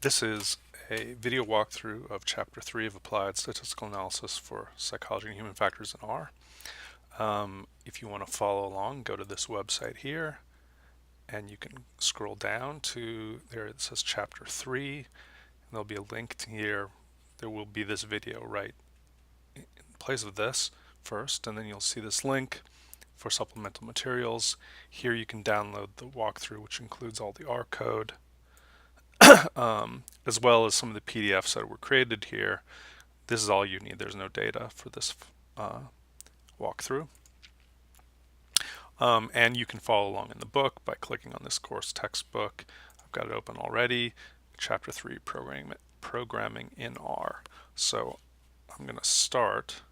This is a video walkthrough of Chapter 3 of Applied Statistical Analysis for Psychology and Human Factors in R. If you want to follow along, go to this website here, and you can scroll down to there it says Chapter 3, and there'll be a link to here. There will be this video right in place of this first, and then you'll see this link for supplemental materials. Here you can download the walkthrough, which includes all the R code, as well as some of the PDFs that were created here. This is all you need. There's no data for this walkthrough. And you can follow along in the book by clicking on this course textbook. I've got it open already. Chapter 3, Programming in R. So I'm going to start,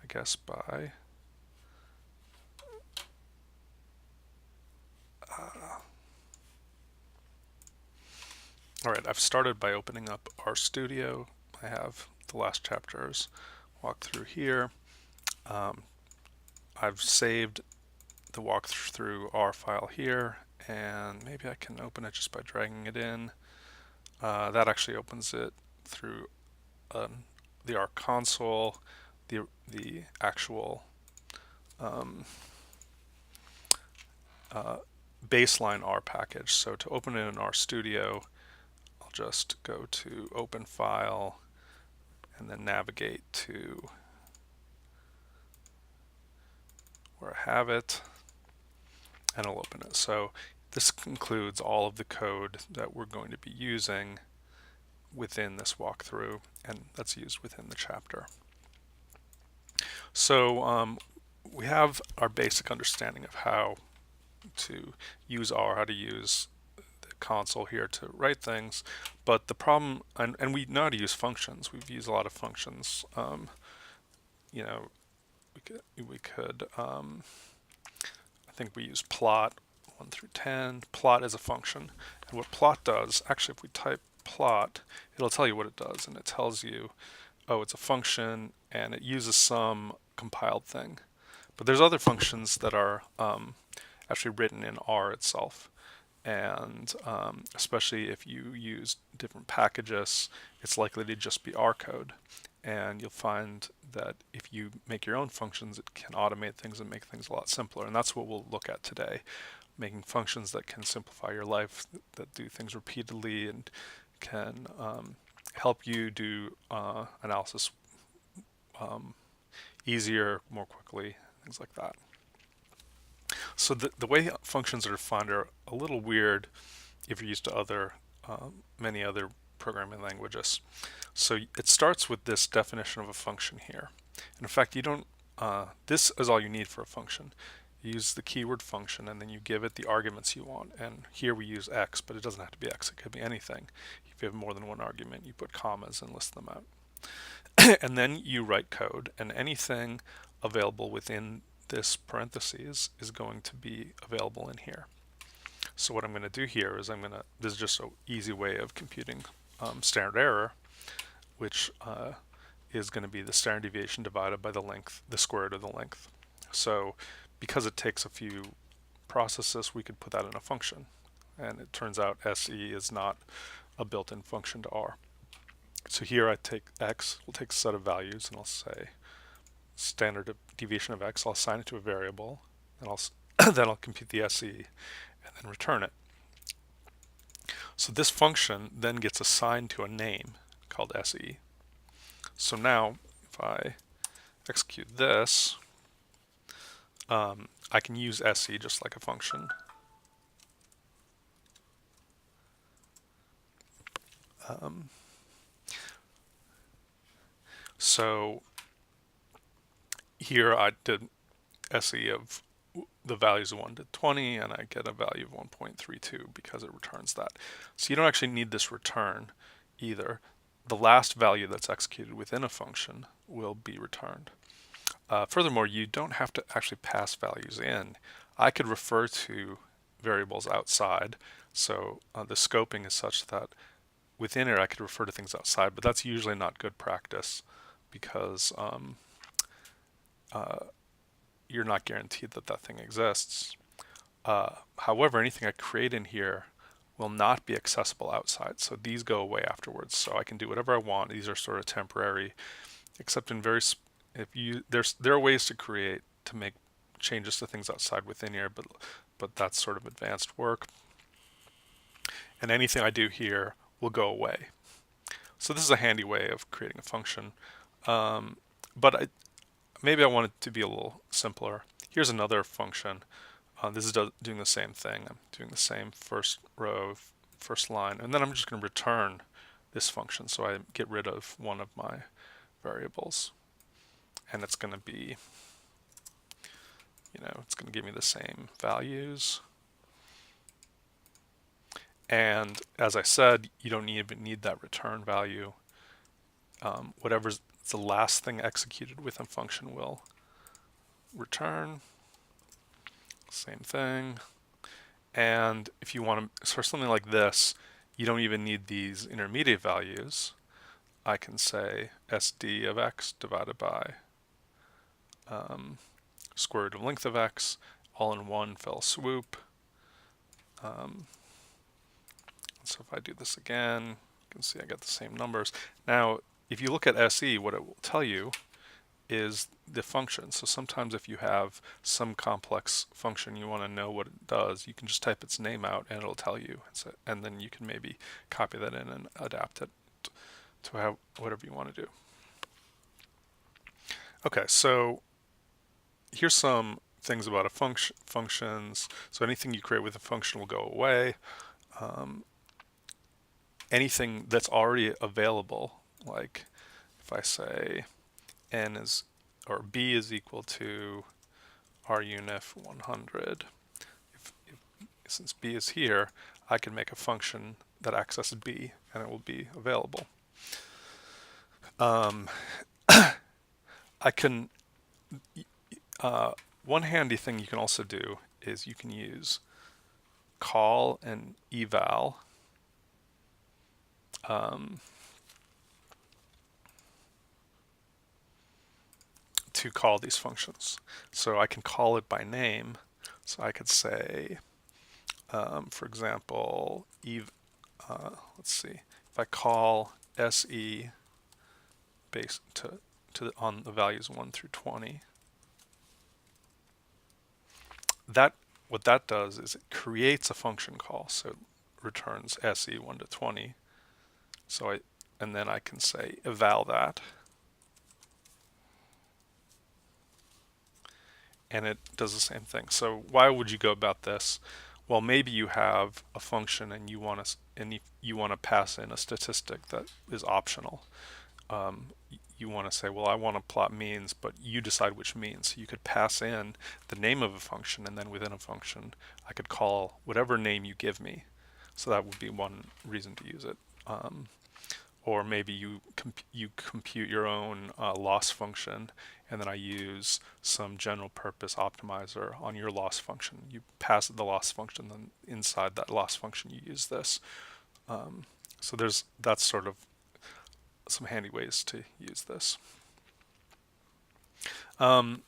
I guess, by all right, I've started by opening up RStudio. I have the last chapters walked through here. I've saved the walkthrough R file here, and maybe I can open it just by dragging it in. That actually opens it through the R console, the actual baseline R package. So to open it in RStudio, I'll just go to Open File and then navigate to where I have it, and I'll open it. So this includes all of the code that we're going to be using within this walkthrough, and that's used within the chapter. So we have our basic understanding of how to use R, how to use the console here to write things, but the problem, and we know how to use functions. We've used a lot of functions. You know, we could I think we use plot 1 through 10. Plot is a function, and what plot does, actually if we type plot, it'll tell you what it does, and it tells you, oh, it's a function and it uses some compiled thing. But there's other functions that are actually written in R itself, and especially if you use different packages, it's likely to just be R code. And you'll find that if you make your own functions, it can automate things and make things a lot simpler. And that's what we'll look at today, making functions that can simplify your life, that do things repeatedly and can help you do analysis easier, more quickly, things like that. So the way functions are defined are a little weird if you're used to many other programming languages. So it starts with this definition of a function here. And in fact, you don't, this is all you need for a function. You use the keyword function, and then you give it the arguments you want. And here we use x, but it doesn't have to be x. It could be anything. If you have more than one argument, you put commas and list them out. And then you write code, and anything available within this parentheses is going to be available in here. So what I'm going to do here is this is just an easy way of computing standard error, which is going to be the standard deviation divided by the length, the square root of the length. So because it takes a few processes, we could put that in a function. And it turns out SE is not a built-in function to R. So here I take x, we'll take a set of values, and I'll say standard deviation of x. I'll assign it to a variable, and then I'll compute the SE and then return it. So this function then gets assigned to a name called SE. So now if I execute this, I can use SE just like a function. So here I did SE of the values of 1 to 20, and I get a value of 1.32 because it returns that. So you don't actually need this return either. The last value that's executed within a function will be returned. Furthermore, you don't have to actually pass values in. I could refer to variables outside, so the scoping is such that within it I could refer to things outside, but that's usually not good practice because you're not guaranteed that that thing exists. However, anything I create in here will not be accessible outside. So these go away afterwards. So I can do whatever I want. These are sort of temporary, except in very there are ways to make changes to things outside within here, but that's sort of advanced work. And anything I do here will go away. So this is a handy way of creating a function. But maybe I want it to be a little simpler. Here's another function. This is doing the same thing. I'm doing the same first row, first line, and then I'm just going to return this function. So I get rid of one of my variables, and it's going to be, it's going to give me the same values. And as I said, you don't even need that return value. Whatever's the last thing executed within function will return. Same thing. And if you want to start something like this, you don't even need these intermediate values. I can say SD of x divided by square root of length of x, all in one fell swoop. So if I do this again, you can see I get the same numbers. Now, if you look at SE, what it will tell you is the function. So sometimes if you have some complex function you want to know what it does, you can just type its name out and it'll tell you. And then you can maybe copy that in and adapt it to whatever you want to do. Okay, so here's some things about functions. So anything you create with a function will go away. Anything that's already available, like if I say n is, or b is equal to runif 100, since b is here, I can make a function that accesses b and it will be available. I can, one handy thing you can also do is you can use call and eval to call these functions. So I can call it by name. So I could say, for example, let's see, if I call SE based on the values 1 through 20, what that does is it creates a function call. So it returns SE 1 to 20. And then I can say eval that. And it does the same thing. So why would you go about this? Well, maybe you have a function and you want to pass in a statistic that is optional. You want to say, well, I want to plot means, but you decide which means. So you could pass in the name of a function, and then within a function, I could call whatever name you give me. So that would be one reason to use it. Or maybe you compute your own loss function, and then I use some general purpose optimizer on your loss function. You pass the loss function, then inside that loss function you use this. So that's sort of some handy ways to use this. One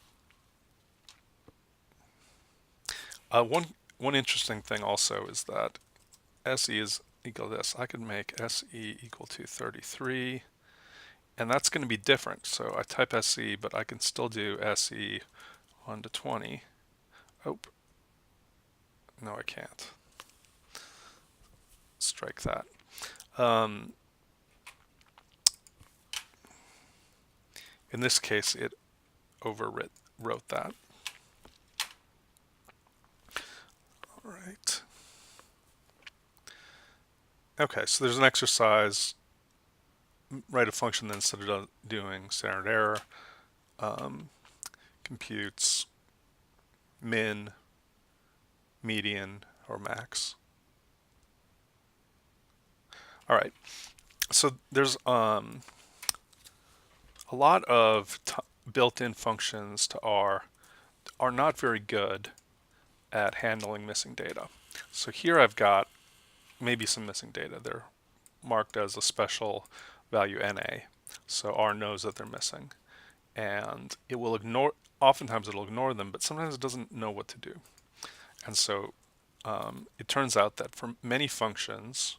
interesting thing also is that SE is equal to this. I could make SE equal to 33, and that's going to be different. So I type SE, but I can still do SE 1 to 20. Oh, no, I can't. Strike that. In this case, it overwrote that. All right. Okay, so there's an exercise. Write a function that instead of doing standard error, computes min, median, or max. All right, so there's a lot of built-in functions to R are not very good at handling missing data. So here I've got maybe some missing data. They're marked as a special value NA. So R knows that they're missing. And it will oftentimes it'll ignore them, but sometimes it doesn't know what to do. And so it turns out that for many functions,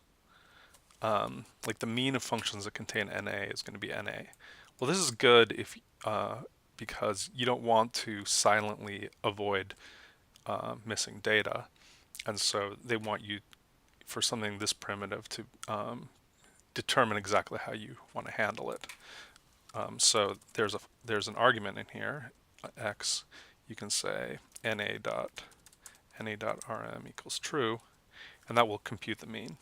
like the mean of functions that contain NA is going to be NA. Well, this is good if because you don't want to silently avoid missing data, and so they want you for something this primitive to determine exactly how you want to handle it. So there's an argument in here, x. You can say na.rm equals true, and that will compute the mean.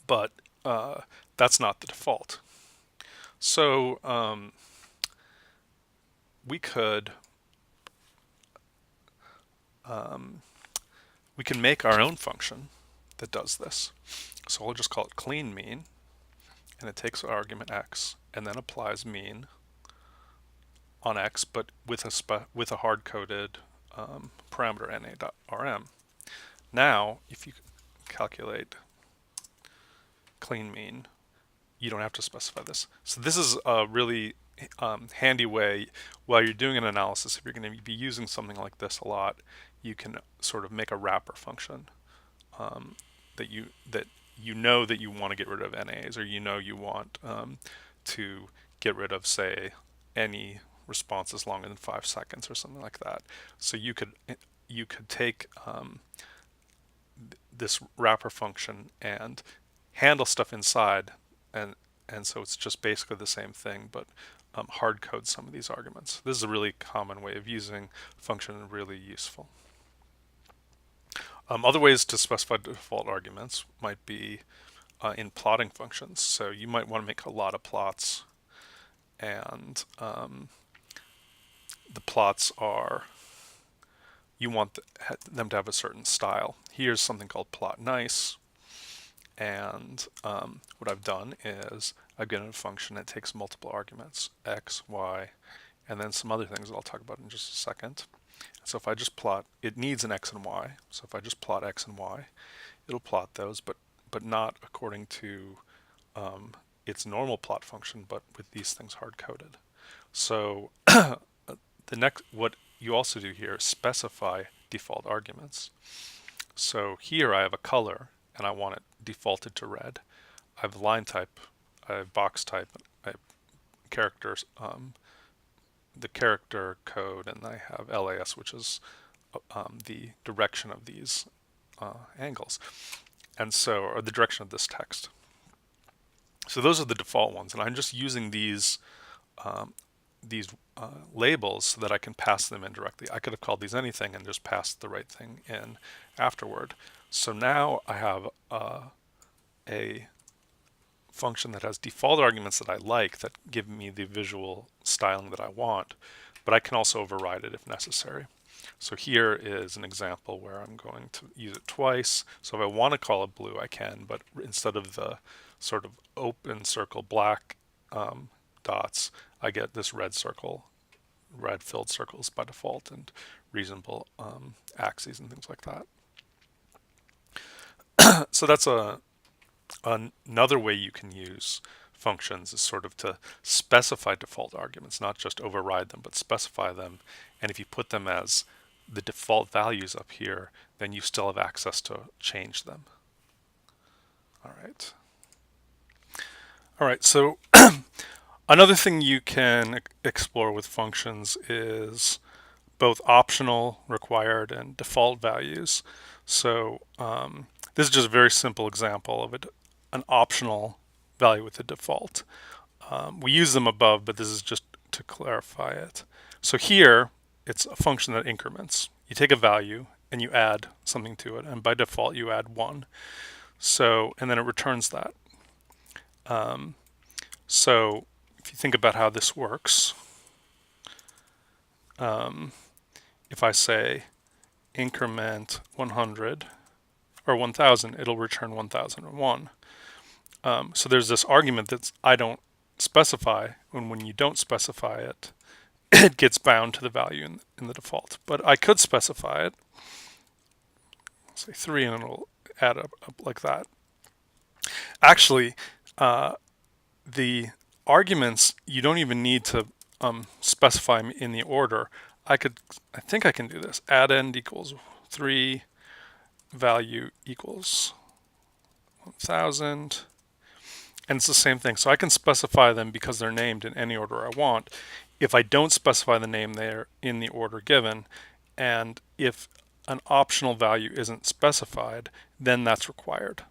But that's not the default. So we could we can make our own function that does this. So we'll just call it clean mean, and it takes argument x and then applies mean on x, but with a hard-coded parameter na.rm. Now, if you calculate clean mean, you don't have to specify this. So this is a really handy way while you're doing an analysis. If you're going to be using something like this a lot, you can sort of make a wrapper function that you know that you want to get rid of NAs, or you want to get rid of, say, any responses longer than 5 seconds or something like that. So you could take this wrapper function and handle stuff inside, and so it's just basically the same thing, but hard code some of these arguments. This is a really common way of using function and really useful. Other ways to specify default arguments might be in plotting functions. So you might want to make a lot of plots, and the plots are, you want them to have a certain style. Here's something called plot nice, and what I've done is I've given a function that takes multiple arguments, x, y, and then some other things that I'll talk about in just a second. So if I just plot, it needs an x and y, so if I just plot x and y, it'll plot those, but not according to its normal plot function, but with these things hard-coded. So what you also do here is specify default arguments. So here I have a color, and I want it defaulted to red. I have line type, I have box type, I have characters, the character code, and I have LAS, which is the direction of these angles, and so, or the direction of this text. So those are the default ones, and I'm just using these labels so that I can pass them in directly. I could have called these anything and just passed the right thing in afterward. So now I have a function that has default arguments that I like, that give me the visual styling that I want, but I can also override it if necessary. So here is an example where I'm going to use it twice. So if I want to call it blue, I can, but instead of the sort of open circle black dots, I get this red circle, red filled circles by default, and reasonable axes and things like that. So that's another way you can use functions, is sort of to specify default arguments, not just override them, but specify them. And if you put them as the default values up here, then you still have access to change them. All right, so another thing you can explore with functions is both optional, required, and default values. So this is just a very simple example of an optional value with a default. We use them above, but this is just to clarify it. So here, it's a function that increments. You take a value and you add something to it, and by default you add 1. So, and then it returns that. So if you think about how this works, if I say increment 100 or 1000, it'll return 1001. So there's this argument that I don't specify, and when you don't specify it, it gets bound to the value in the default. But I could specify it, say 3, and it'll add up like that. Actually, the arguments, you don't even need to specify them in the order. I think I can do this. Add end equals 3, value equals 1000. And it's the same thing. So I can specify them because they're named in any order I want. If I don't specify the name, they're in the order given. And if an optional value isn't specified, then that's required.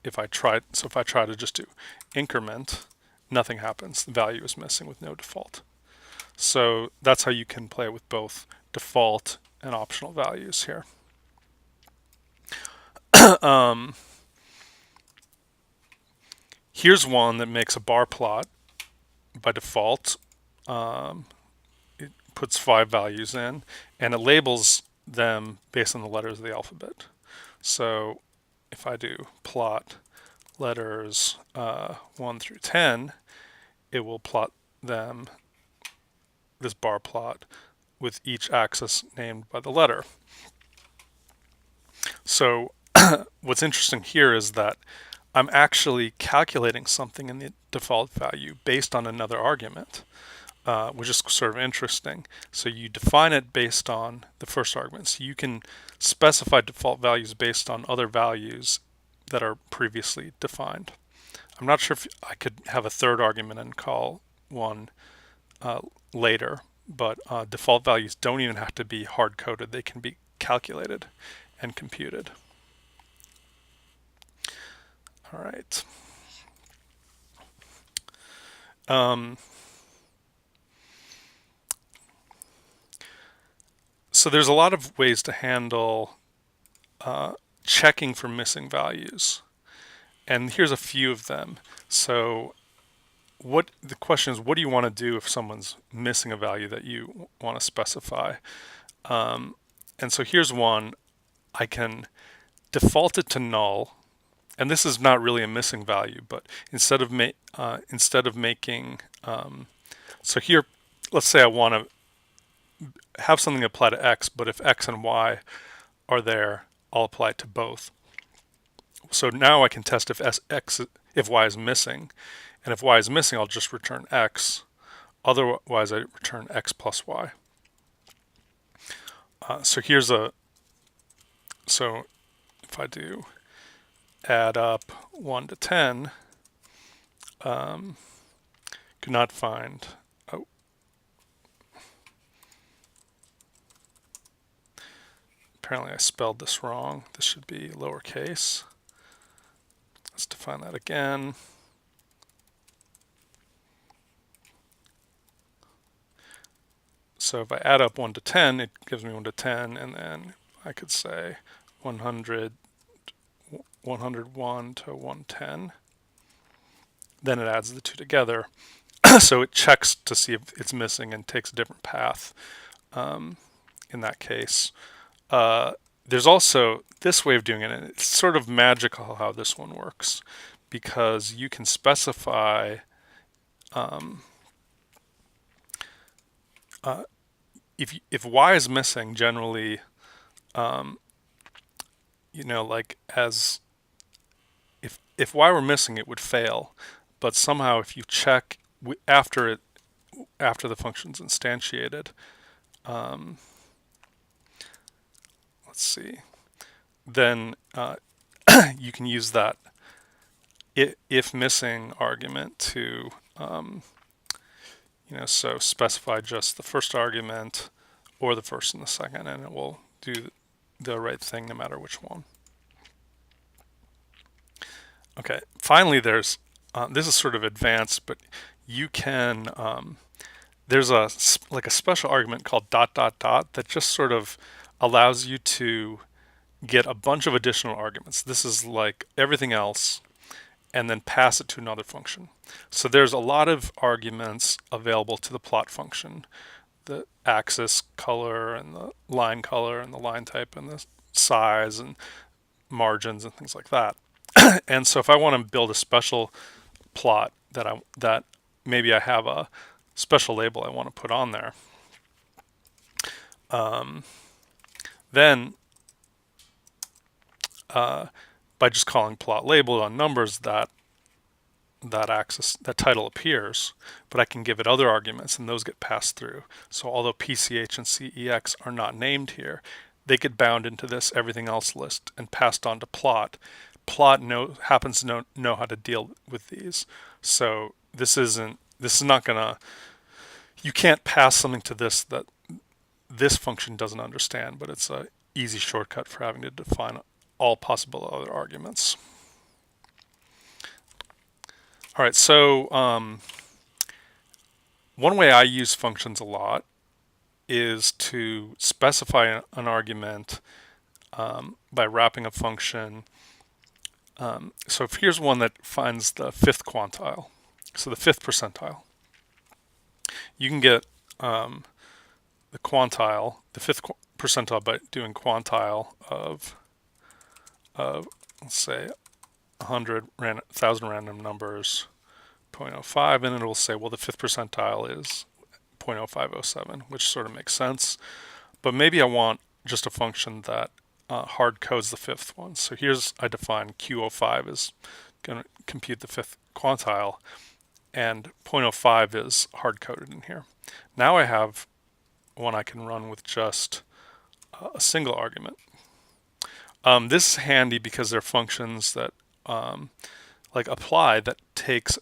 If I try to just do increment, nothing happens. The value is missing with no default. So that's how you can play with both default and optional values here. Here's one that makes a bar plot by default. It puts 5 values in, and it labels them based on the letters of the alphabet. So if I do plot letters 1 through 10, it will plot them, this bar plot, with each axis named by the letter. So what's interesting here is that I'm actually calculating something in the default value based on another argument, which is sort of interesting. So you define it based on the first argument. So you can specify default values based on other values that are previously defined. I'm not sure if I could have a third argument and call one later, but default values don't even have to be hard-coded. They can be calculated and computed. All right. So there's a lot of ways to handle checking for missing values. And here's a few of them. So the question is, what do you want to do if someone's missing a value that you want to specify? And so here's one. I can default it to null. And this is not really a missing value, but instead of making, so here, let's say I want to have something apply to x, but if x and y are there, I'll apply it to both. So now I can test if y is missing, and if y is missing, I'll just return x. Otherwise, I return x plus y. So if I do add up 1 to 10, could not find, apparently I spelled this wrong. This should be lowercase. Let's define that again. So if I add up 1 to 10, it gives me 1 to 10, and then I could say 101 to 110. Then it adds the two together. So it checks to see if it's missing and takes a different path in that case. There's also this way of doing it, and it's sort of magical how this one works, because you can specify if y is missing, generally, like if y were missing, it would fail. But somehow, if you check after the function's instantiated, let's see, then you can use that if missing argument to so specify just the first argument or the first and the second, and it will do the right thing no matter which one. Okay, finally there's, this is sort of advanced, but you can, there's a special argument called ... that just sort of allows you to get a bunch of additional arguments. This is like everything else, and then pass it to another function. So there's a lot of arguments available to the plot function, the axis color and the line color and the line type and the size and margins and things like that. And so if I want to build a special plot that maybe I have a special label I want to put on there, then by just calling plot label on numbers, that that axis, that title appears, but I can give it other arguments and those get passed through. So although PCH and CEX are not named here, they get bound into this everything else list and passed on to plot. Plot happens to know how to deal with these. So this is not gonna, you can't pass something to this that this function doesn't understand, but it's a easy shortcut for having to define all possible other arguments. All right, so one way I use functions a lot is to specify an argument by wrapping a function. So if here's one that finds the fifth quantile, so the fifth percentile. You can get the quantile, the fifth percentile, by doing quantile of let's say 1,000 random numbers, 0.05, and it'll say, well, the fifth percentile is 0.0507, which sort of makes sense. But maybe I want just a function that hard codes the fifth one. So here's, I define Q05 is going to compute the fifth quantile, and 0.05 is hard coded in here. Now I have one I can run with just a single argument. This is handy because they're functions that like apply that takes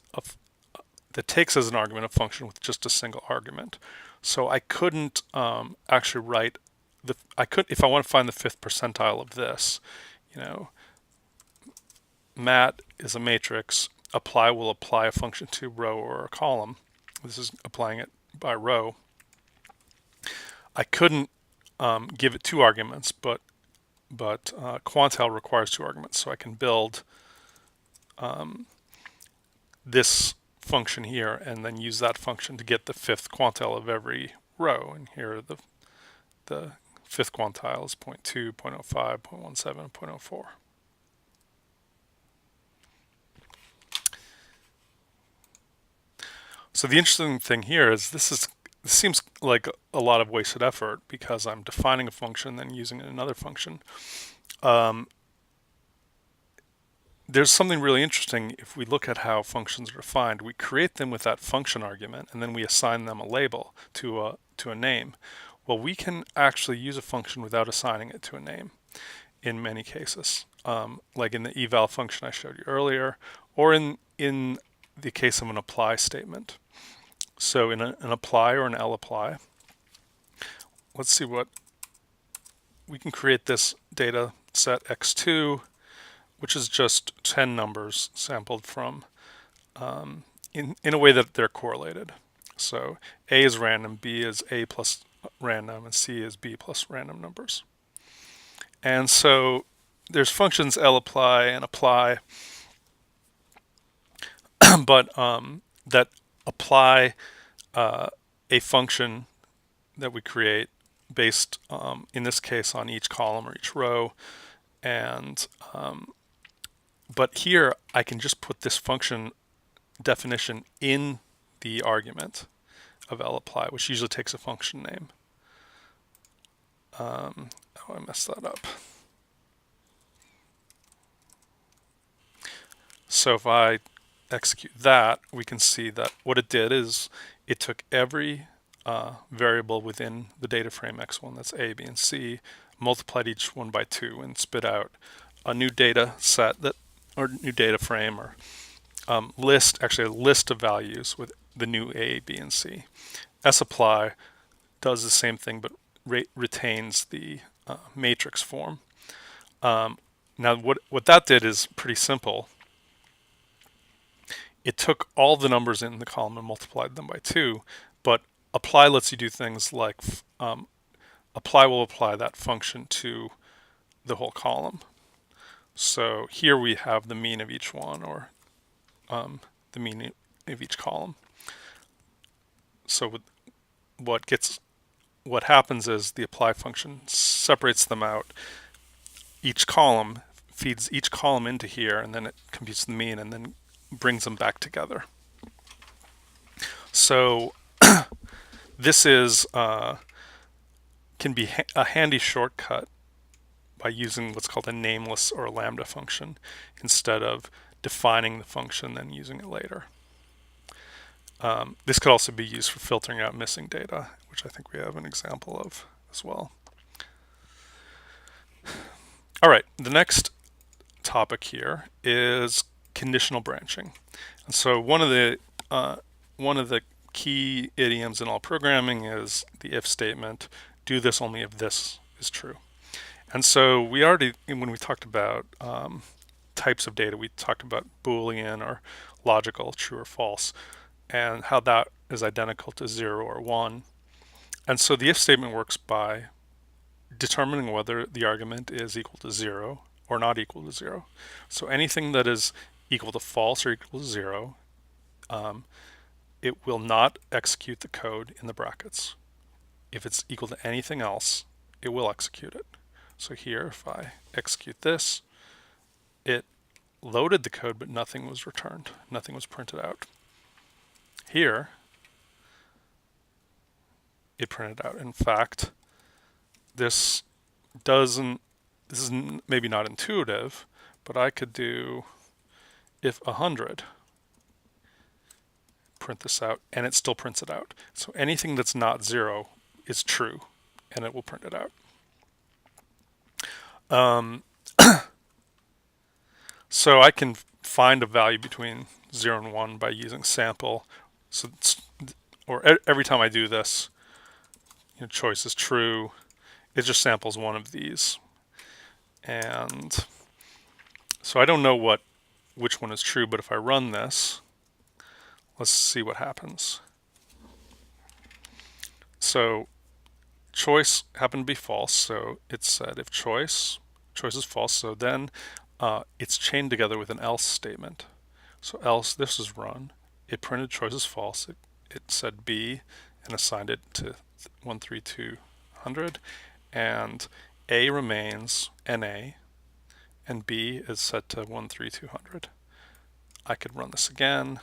as an argument a function with just a single argument. So I couldn't actually write if I want to find the fifth percentile of this, mat is a matrix, apply will apply a function to row or a column. This is applying it by row. I couldn't give it two arguments, but quantile requires two arguments, so I can build this function here and then use that function to get the fifth quantile of every row. And here the fifth quantile is 0.2, 0.05, 0.17, 0.04. So the interesting thing here is this seems like a lot of wasted effort because I'm defining a function then using another function. There's something really interesting if we look at how functions are defined. We create them with that function argument and then we assign them a label to a name. Well, we can actually use a function without assigning it to a name in many cases, like in the eval function I showed you earlier, or in the case of an apply statement. So in an apply or an lapply, let's see what we can create. This data set x2, which is just 10 numbers sampled from in a way that they're correlated. So A is random, B is A plus random, and C is B plus random numbers. And so there's functions lapply and apply, but that apply a function that we create based, in this case, on each column or each row. And but here I can just put this function definition in the argument of lapply, which usually takes a function name. Oh, I messed that up. So if I execute that, we can see that what it did is it took every variable within the data frame x1, that's A, B, and C, multiplied each one by 2, and spit out a new data set or new data frame or list, actually a list of values with the new A, B, and C. Sapply does the same thing but retains the matrix form. Now what that did is pretty simple. It took all the numbers in the column and multiplied them by 2, but apply lets you do things like apply will apply that function to the whole column. So here we have the mean of each one, or the mean of each column. So what happens is the apply function separates them out. Each column feeds each column into here, and then it computes the mean and then brings them back together. So this is can be a handy shortcut by using what's called a nameless or a lambda function instead of defining the function, then using it later. This could also be used for filtering out missing data, which I think we have an example of as well. All right, the next topic here is conditional branching. And so one of the key idioms in all programming is the if statement. Do this only if this is true. And so we already, when we talked about types of data, we talked about Boolean or logical, true or false, and how that is identical to 0 or 1. And so the if statement works by determining whether the argument is equal to 0 or not equal to 0. So anything that is equal to false or equal to 0, it will not execute the code in the brackets. If it's equal to anything else, it will execute it. So here, if I execute this, it loaded the code, but nothing was returned. Nothing was printed out. Here, it printed out. In fact, this is maybe not intuitive, but I could do if 100, print this out, and it still prints it out. So anything that's not 0 is true, and it will print it out. So I can find a value between 0 and 1 by using sample. So every time I do this, choice is true. It just samples one of these. And so I don't know which one is true, but if I run this, let's see what happens. So choice happened to be false, so it said if choice is false, so then it's chained together with an else statement. So else, this is run. It printed choice is false. It said B and assigned it to 13200, and A remains NA, and B is set to 13200. I could run this again.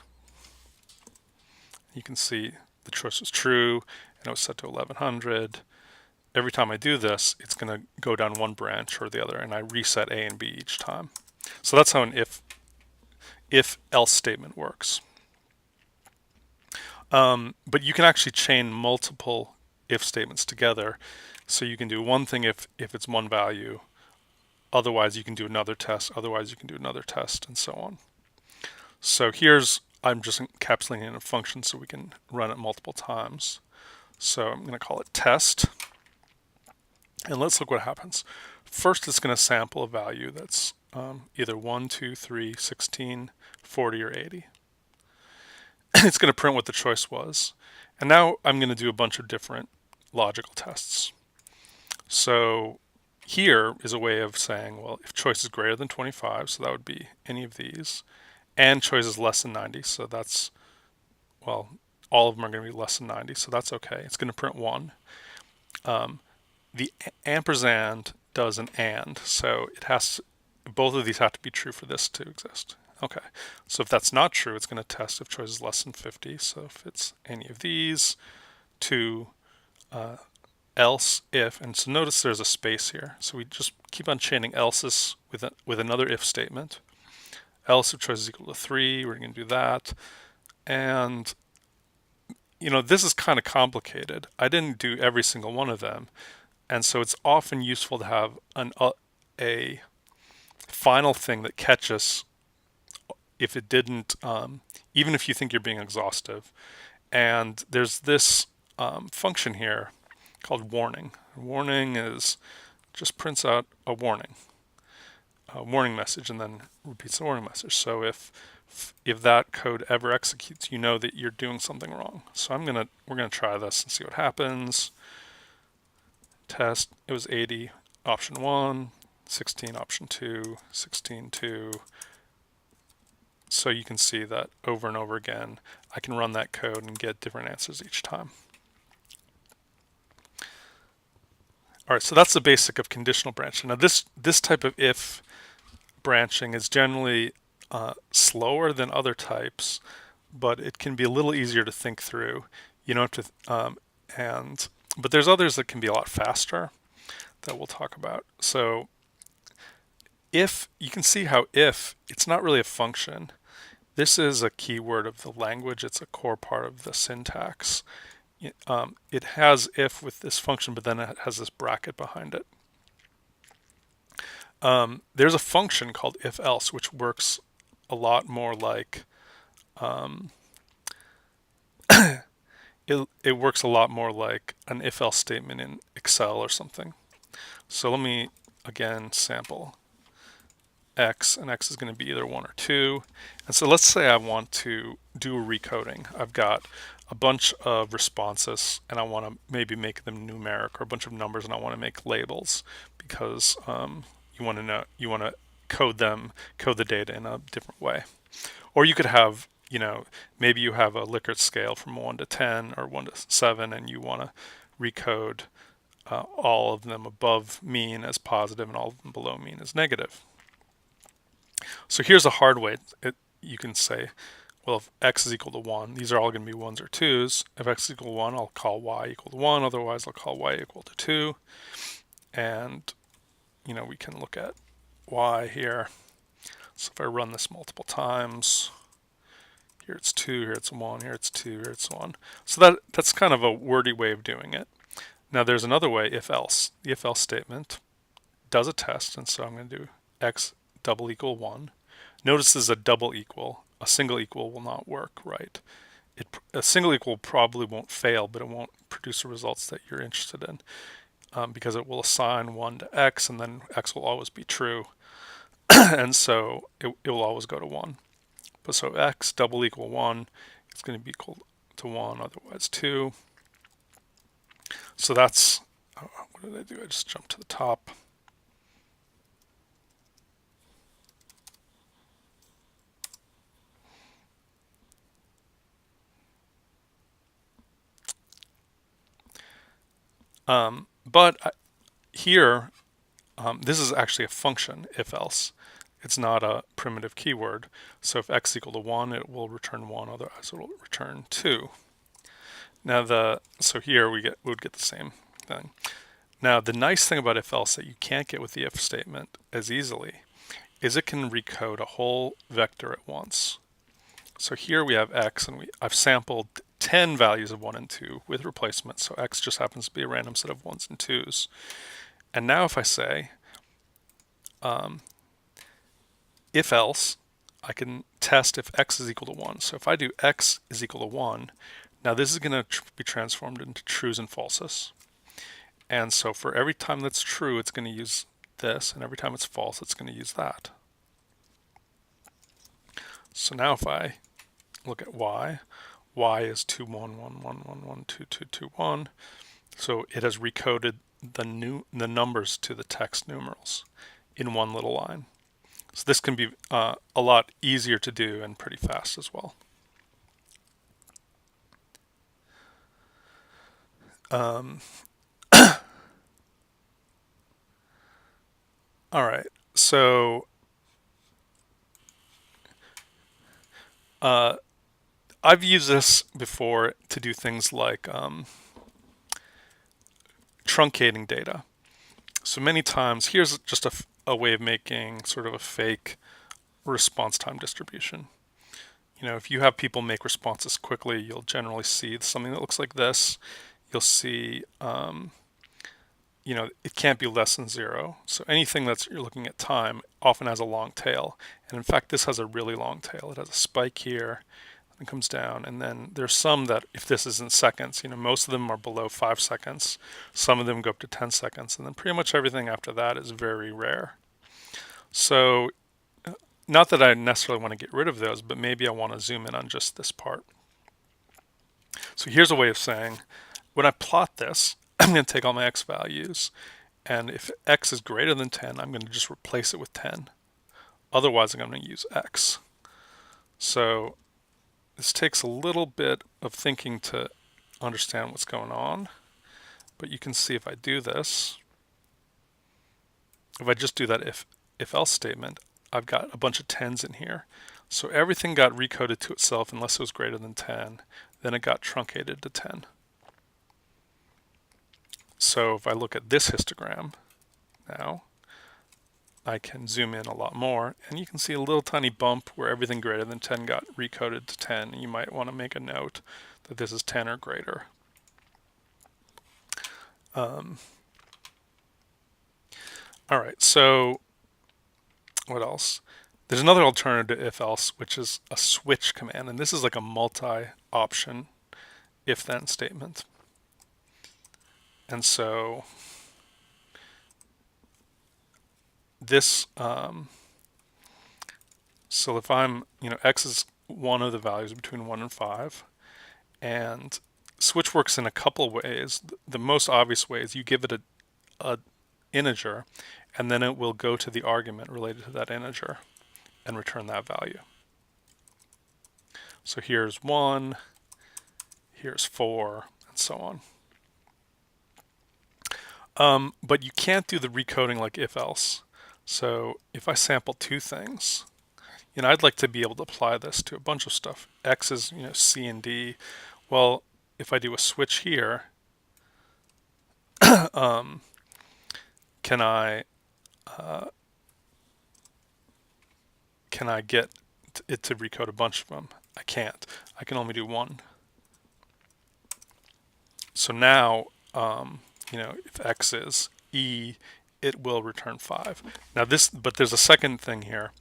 You can see the choice was true, and it was set to 1100. Every time I do this, it's going to go down one branch or the other, and I reset A and B each time. So that's how an if-else statement works. But you can actually chain multiple if statements together. So you can do one thing if it's one value, otherwise you can do another test, otherwise you can do another test, and so on. So I'm just encapsulating in a function so we can run it multiple times. So I'm going to call it test, and let's look what happens. First, it's going to sample a value that's either 1, 2, 3, 16, 40, or 80. It's going to print what the choice was. And now I'm going to do a bunch of different logical tests. So here is a way of saying, well, if choice is greater than 25, so that would be any of these, and choice is less than 90, so that's, well, all of them are going to be less than 90, so that's okay. It's going to print 1. The ampersand does an and, so both of these have to be true for this to exist. Okay, so if that's not true, it's going to test if choice is less than 50. So if it's any of these, to else if, and so notice there's a space here. So we just keep on chaining else's with another if statement. Else if choice is equal to 3, we're going to do that. And this is kind of complicated. I didn't do every single one of them, and so it's often useful to have a final thing that catches if it didn't, even if you think you're being exhaustive. And there's this function here called warning. Warning just prints out a warning message, and then repeats the warning message. So if that code ever executes, you know that you're doing something wrong. So we're gonna try this and see what happens. Test, it was 80, option 1, 16, option 2, 16, 2. So you can see that over and over again, I can run that code and get different answers each time. All right, so that's the basic of conditional branching. Now this type of if branching is generally slower than other types, but it can be a little easier to think through. You don't have to, but there's others that can be a lot faster that we'll talk about. So if you can see how if it's not really a function. This is a keyword of the language. It's a core part of the syntax. It has if with this function, but then it has this bracket behind it. There's a function called if else, which works a lot more like it works a lot more like an if else statement in Excel or something. So let me again sample x, and x is going to be either 1 or 2. And so let's say I want to do a recoding. I've got a bunch of responses and I want to maybe make them numeric, or a bunch of numbers and I want to make labels because you want to code the data in a different way. Or you could have, maybe you have a Likert scale from 1 to 10 or 1 to 7 and you want to recode all of them above mean as positive and all of them below mean as negative. So here's a hard way. You can say, well, if x is equal to 1, these are all going to be 1s or 2s. If x is equal to 1, I'll call y equal to 1. Otherwise, I'll call y equal to 2. And, we can look at y here. So if I run this multiple times, here it's 2, here it's 1, here it's 2, here it's 1. So that's kind of a wordy way of doing it. Now there's another way, if else. The if else statement does a test, and so I'm going to do x double equal 1. Notice this is a double equal. A single equal will not work, right? A single equal probably won't fail, but it won't produce the results that you're interested in because it will assign 1 to x, and then x will always be true. And so it will always go to 1. But so x double equal 1 is going to be equal to 1, otherwise 2. So that's, what did I do? I just jumped to the top. But here, this is actually a function, if else. It's not a primitive keyword. So if x is equal to 1, it will return 1, otherwise it will return 2. Now so here we would get the same thing. Now the nice thing about if else that you can't get with the if statement as easily is it can recode a whole vector at once. So here we have x, and I've sampled 10 values of 1 and 2 with replacement, so x just happens to be a random set of 1s and 2s. And now if I say if else, I can test if x is equal to 1. So if I do x is equal to 1, now this is going to be transformed into trues and falses. And so for every time that's true, it's going to use this, and every time it's false, it's going to use that. So now if I look at y is 2, 1, 1, 1, 1, 1, 2, 2, 2, 1. So it has recoded the numbers to the text numerals in one little line. So this can be a lot easier to do and pretty fast as well. All right, so I've used this before to do things like truncating data. So many times, here's just a way of making sort of a fake response time distribution. If you have people make responses quickly, you'll generally see something that looks like this. You'll see, it can't be less than 0. So anything you're looking at time often has a long tail. And in fact, this has a really long tail. It has a spike here, and comes down, and then there's some that, if this is in seconds, most of them are below 5 seconds. Some of them go up to 10 seconds, and then pretty much everything after that is very rare. So not that I necessarily want to get rid of those, but maybe I want to zoom in on just this part. So here's a way of saying, when I plot this, I'm going to take all my x values, and if x is greater than 10, I'm going to just replace it with 10. Otherwise, I'm going to use x. So this takes a little bit of thinking to understand what's going on, but you can see if I do this, if I just do that if else statement, I've got a bunch of 10s in here. So everything got recoded to itself unless it was greater than 10. Then it got truncated to 10. So if I look at this histogram now, I can zoom in a lot more, and you can see a little tiny bump where everything greater than 10 got recoded to 10. You might want to make a note that this is 10 or greater. All right, so what else? There's another alternative to if-else, which is a switch command, and this is like a multi-option if-then statement. And so this, so if I'm, x is one of the values between 1 and 5, and switch works in a couple ways. The most obvious way is you give it a integer, and then it will go to the argument related to that integer and return that value. So here's 1, here's 4, and so on. But you can't do the recoding like if-else. So if I sample two things, I'd like to be able to apply this to a bunch of stuff. X is, C and D. Well, if I do a switch here, can I get it to recode a bunch of them? I can't. I can only do one. So now, if X is E, it will return 5. Now but there's a second thing here,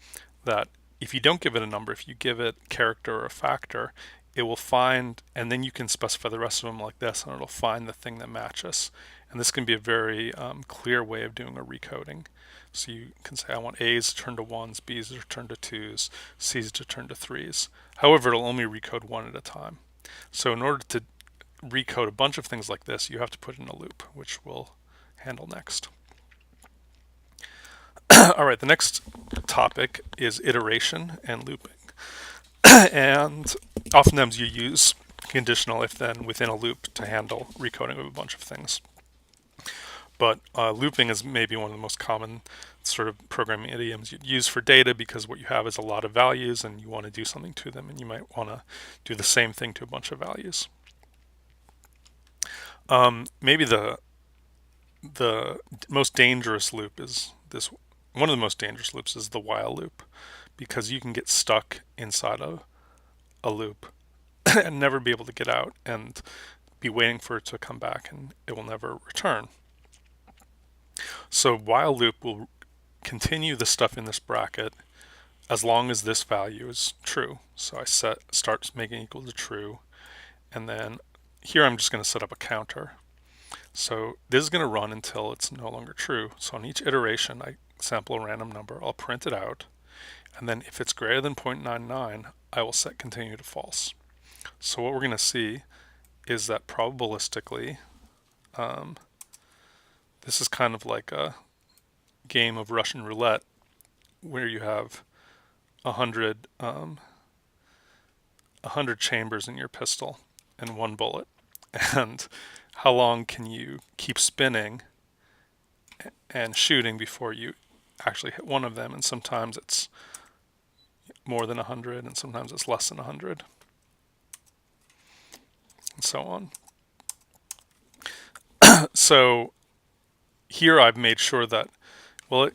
that if you don't give it a number, if you give it character or a factor, it will find, and then you can specify the rest of them like this, and it'll find the thing that matches. And this can be a very clear way of doing a recoding. So you can say, I want A's to turn to 1s, B's to turn to 2s, C's to turn to 3s. However, it'll only recode one at a time. So in order to recode a bunch of things like this, you have to put in a loop, which we'll handle next. All right, the next topic is iteration and looping. And oftentimes you use conditional if-then within a loop to handle recoding of a bunch of things. But looping is maybe one of the most common sort of programming idioms you'd use for data, because what you have is a lot of values and you want to do something to them, and you might want to do the same thing to a bunch of values. Maybe the most dangerous loop is this. One of the most dangerous loops is the while loop, because you can get stuck inside a loop and never be able to get out and be waiting for it to come back, and it will never return. So while loop will continue the stuff in this bracket as long as this value is true. So I start making equal to true, and then here I'm just going to set up a counter. So this is going to run until it's no longer true. So on each iteration, I sample a random number, I'll print it out, and then if it's greater than 0.99, I will set continue to false. So what we're going to see is that probabilistically, this is kind of like a game of Russian roulette, where you have 100 chambers in your pistol and one bullet, and how long can you keep spinning and shooting before you actually hit one of them? And sometimes it's more than 100, and sometimes it's less than 100, and so on. So here I've made sure that, well,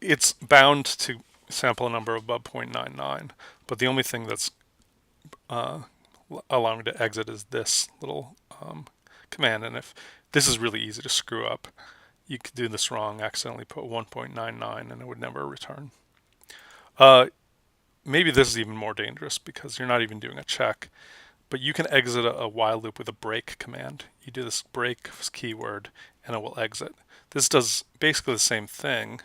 it's bound to sample a number above 0.99, but the only thing that's allowing me to exit is this little command. And if this is really easy to screw up, you could do this wrong, accidentally put 1.99, and it would never return. Maybe this is even more dangerous because you're not even doing a check, but you can exit a while loop with a break command. You do this break keyword and it will exit. This does basically the same thing,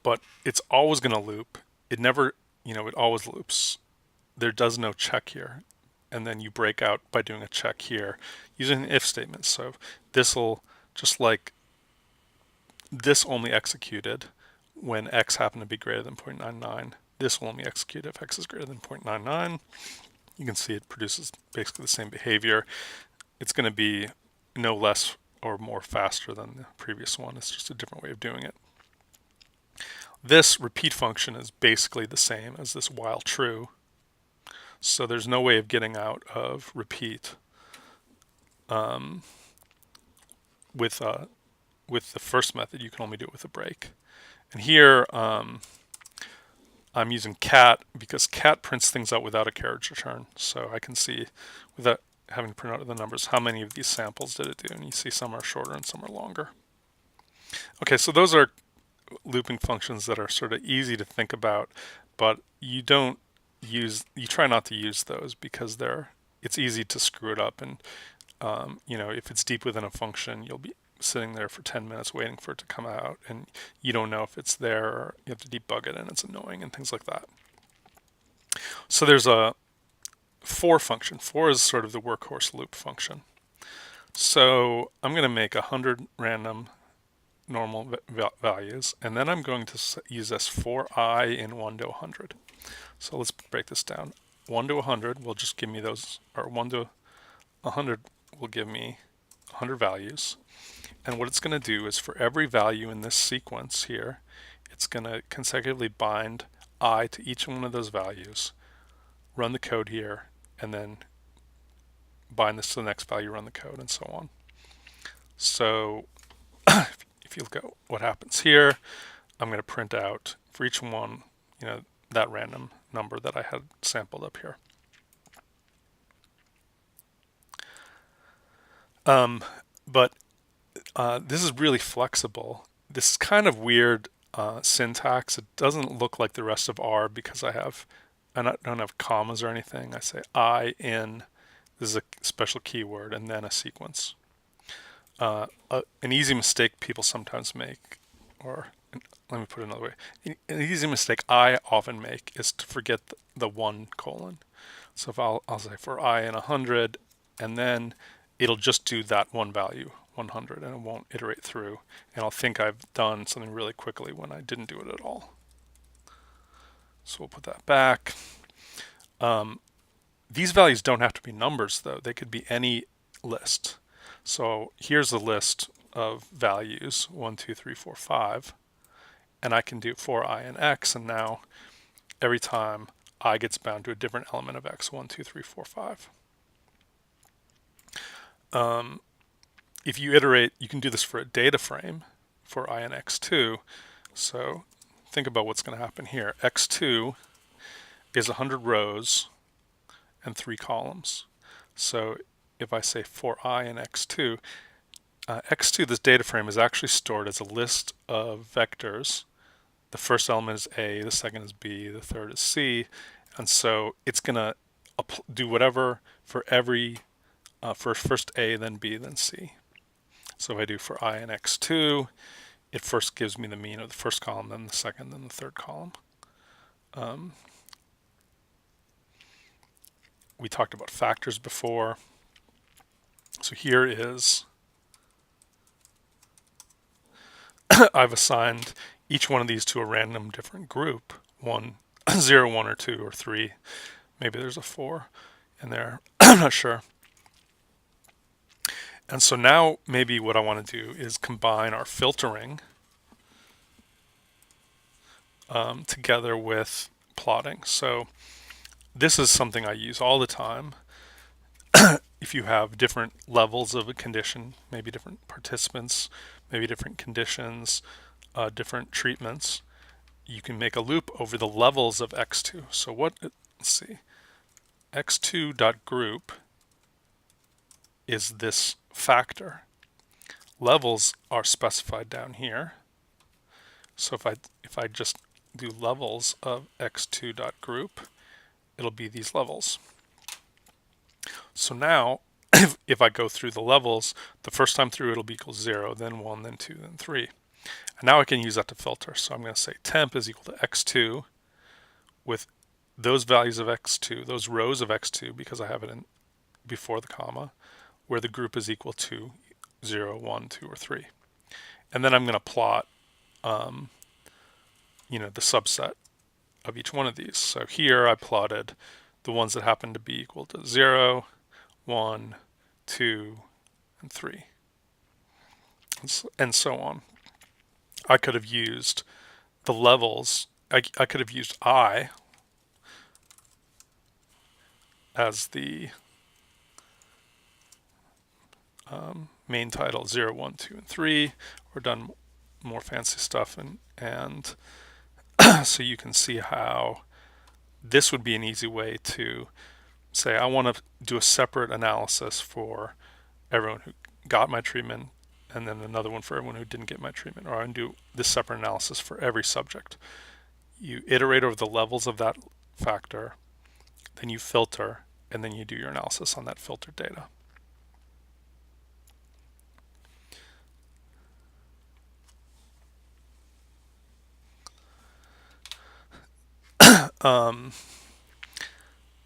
but it's always going to loop. It never, it always loops. There does no check here. And then you break out by doing a check here using an if statement. So this will, just like this only executed when x happened to be greater than 0.99, this will only execute if x is greater than 0.99. You can see it produces basically the same behavior. It's going to be no less or more faster than the previous one. It's just a different way of doing it. This repeat function is basically the same as this while true. So there's no way of getting out of repeat with with the first method, you can only do it with a break. And here I'm using cat because cat prints things out without a carriage return. So I can see without having to print out the numbers how many of these samples did it do. And you see some are shorter and some are longer. Okay, so those are looping functions that are sort of easy to think about, but you try not to use those because it's easy to screw it up. And if it's deep within a function, you'll be sitting there for 10 minutes waiting for it to come out, and you don't know if it's there, or you have to debug it, and it's annoying and things like that. So there's a for function. For is sort of the workhorse loop function. So I'm going to make 100 random normal values, and then I'm going to use this for I in 1 to 100. So let's break this down. 1 to 100 will just give me those, or 1 to 100 will give me 100 values. And what it's going to do is for every value in this sequence here, it's going to consecutively bind I to each one of those values, run the code here, and then bind this to the next value, run the code, and so on. So if you look at what happens here, I'm going to print out for each one, that random number that I had sampled up here. But this is really flexible. This is kind of weird syntax. It doesn't look like the rest of R because I don't have commas or anything. I say I in, this is a special keyword, and then a sequence. An easy mistake people sometimes make, or let me put it another way. An easy mistake I often make is to forget the 1 colon. So if I'll say for I in 100, and then it'll just do that one value, 100, and it won't iterate through. And I'll think I've done something really quickly when I didn't do it at all. So we'll put that back. These values don't have to be numbers, though. They could be any list. So here's a list of values, 1, 2, 3, 4, 5. And I can do for I in x, and now every time I gets bound to a different element of x, 1, 2, 3, 4, 5. If you iterate, you can do this for a data frame for I in x2. So think about what's going to happen here. x2 is 100 rows and 3 columns. So if I say for I in x2, x2, this data frame, is actually stored as a list of vectors. The first element is A, the second is B, the third is C, and so it's going to do whatever for every, for first A, then B, then C. So if I do for I in x2, it first gives me the mean of the first column, then the second, then the third column. We talked about factors before. So here is, I've assigned each one of these to a random different group, 1, 0, 1, or 2, or 3. Maybe there's a 4 in there. I'm not sure. And so now maybe what I want to do is combine our filtering together with plotting. So this is something I use all the time. If you have different levels of a condition, maybe different participants, maybe different conditions, different treatments, you can make a loop over the levels of x2. So let's see, x2.group is this factor. Levels are specified down here. So if I just do levels of x2.group, it'll be these levels. So now, if I go through the levels, the first time through it'll be equal to 0, then 1, then 2, then 3. And now I can use that to filter. So I'm going to say temp is equal to x2 with those values of x2, those rows of x2, because I have it in before the comma, where the group is equal to 0, 1, 2, or 3. And then I'm going to plot the subset of each one of these. So here I plotted the ones that happen to be equal to 0, 1, 2, and 3, and so on. I could have used the levels. I could have used I as the main title 0, 1, 2, and 3, or done more fancy stuff, and so you can see how this would be an easy way to say I want to do a separate analysis for everyone who got my treatment, and then another one for everyone who didn't get my treatment, or I can do this separate analysis for every subject. You iterate over the levels of that factor, then you filter, and then you do your analysis on that filtered data.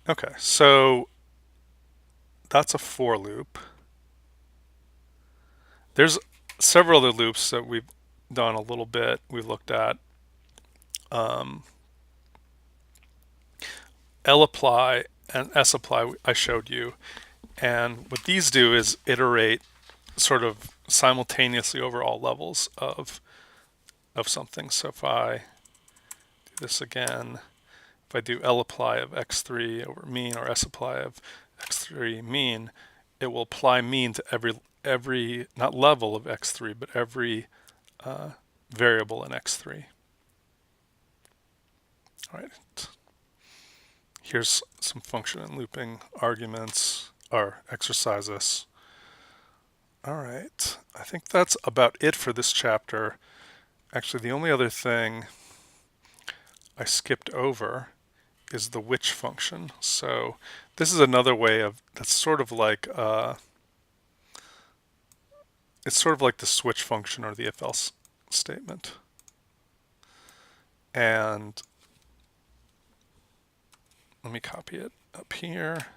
Okay, so that's a for loop. There's several other loops that we've done a little bit. We've looked at lapply and sapply I showed you. And what these do is iterate sort of simultaneously over all levels of something. So if I do this again, if I do lapply of x3 over mean, or sapply of x3 mean, it will apply mean to every not level of x3, but every variable in x3. All right. Here's some function and looping arguments or exercises. All right. I think that's about it for this chapter. Actually, the only other thing I skipped over is the which function. So this is another way of, that's sort of like it's sort of like the switch function or the if else statement. And let me copy it up here.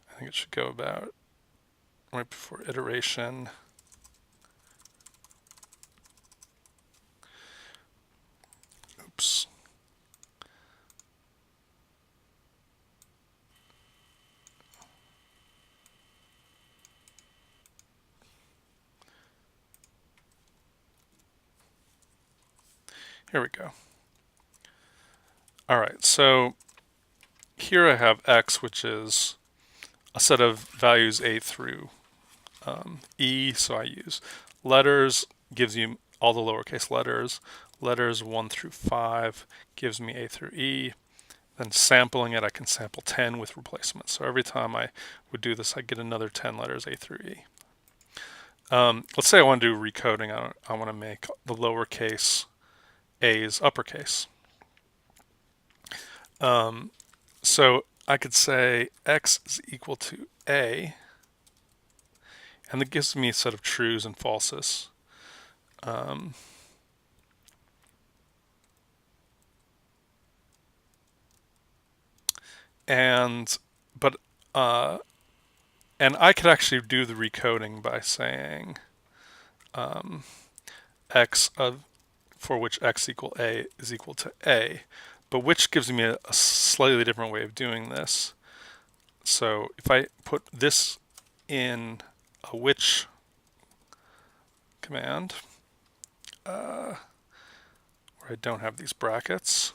I think it should go about right before iteration. Oops. Here we go. All right, so here I have x, which is a set of values a through e, so I use letters, gives you all the lowercase letters. Letters 1 through 5 gives me a through e. Then sampling it, I can sample 10 with replacement. So every time I would do this, I get another 10 letters a through e. Let's say I want to do recoding. I want to make the lowercase a's uppercase. So I could say x is equal to a, and that gives me a set of trues and falses. And I could actually do the recoding by saying x of, for which x equal a is equal to a, but which gives me a slightly different way of doing this. So if I put this in a which command, where I don't have these brackets,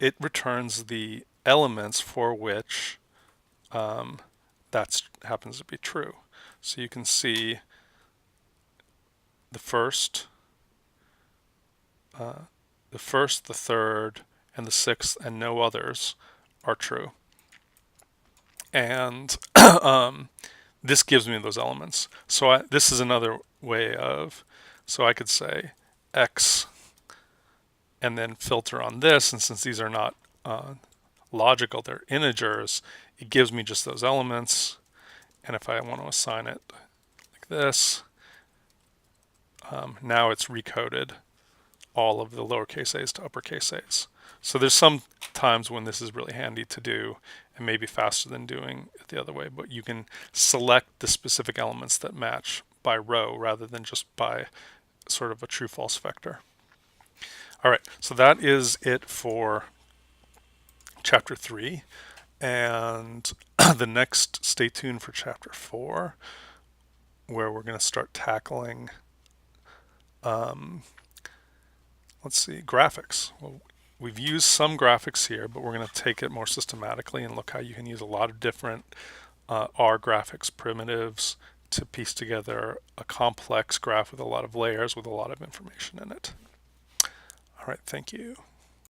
it returns the elements for which that happens to be true. So you can see the first, the third, and the sixth, and no others are true. And this gives me those elements. So this is another way of, so I could say x and then filter on this, and since these are not logical, they're integers, it gives me just those elements. And if I want to assign it like this, now it's recoded all of the lowercase a's to uppercase a's. So there's some times when this is really handy to do and maybe faster than doing it the other way, but you can select the specific elements that match by row rather than just by sort of a true-false vector. All right, so that is it for chapter 3, and the next, stay tuned for chapter 4. where we're going to start tackling, let's see, graphics. Well, we've used some graphics here, but we're going to take it more systematically and look how you can use a lot of different R graphics primitives to piece together a complex graph with a lot of layers with a lot of information in it. All right, thank you.